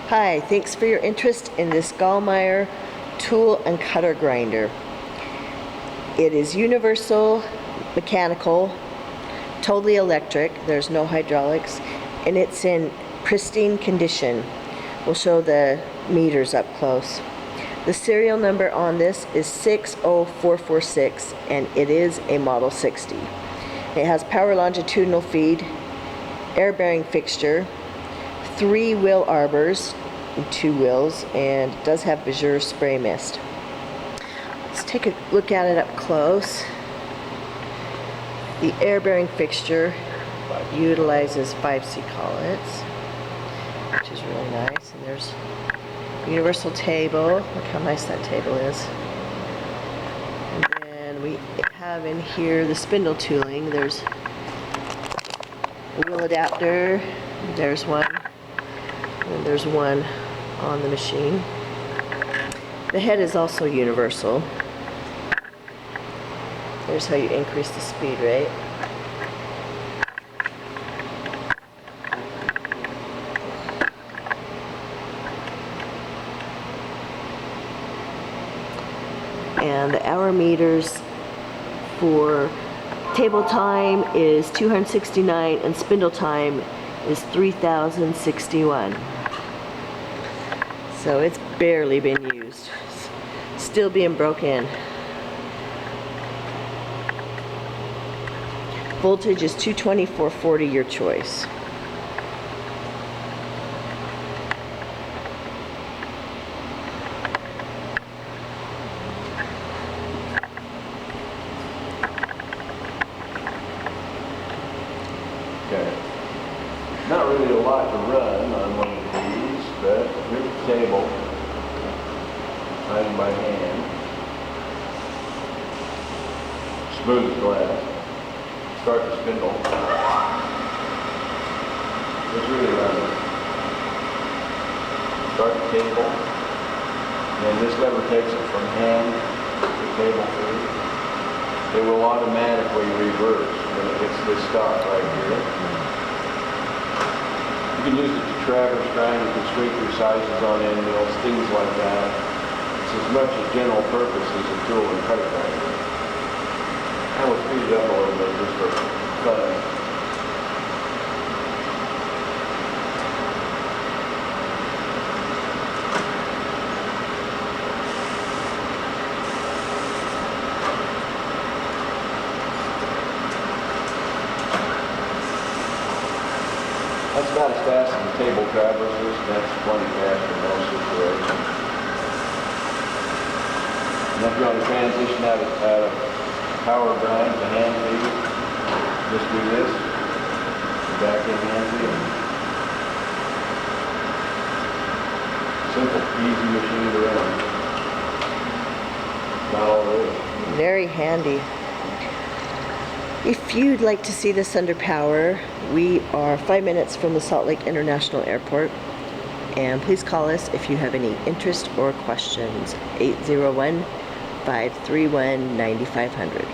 Hi, thanks for your interest in this GALLMEYER tool and cutter grinder. It is universal, mechanical, totally electric, there's no hydraulics, and it's in pristine condition. We'll show the meters up close. The serial number on this is 60446, and it is a Model 60. It has power longitudinal feed, air bearing fixture, 3-wheel arbors, 2 wheels, and it does have Bijur spray mist. Let's take a look at it up close. The air bearing fixture utilizes 5C collets, which is really nice. And there's a universal table. Look how nice that table is. And then we have in here the spindle tooling. There's a wheel adapter. There's one. And there's one on the machine. The head is also universal. Here's how you increase the speed rate. And the hour meters for table time is 269 and spindle time is 3061. So it's barely been used. It's still being broken. Voltage is 220, 440, your choice. Okay. Not really a lot to run on one of these, but here's the table, running by hand, smooth as glass. Start the spindle. It's really running. Start the table, and then this lever takes it from hand to table through. It will automatically reverse when it hits this stop right here. You can use it to traverse grind, you can sweep your sizes on end mills, things like that. It's as much a general purpose as a tool and cutter grinder. I will speed it up a little bit just for fun. That's about as fast as the table traverses. That's plenty fast in most situations. And if you want to transition out of power grind to hand feed, just do this. Back in hand feed. Simple, easy machine to run. Not all there is. Very handy. If you'd like to see this under power, we are 5 minutes from the Salt Lake International Airport. And please call us if you have any interest or questions. 801-531-9500.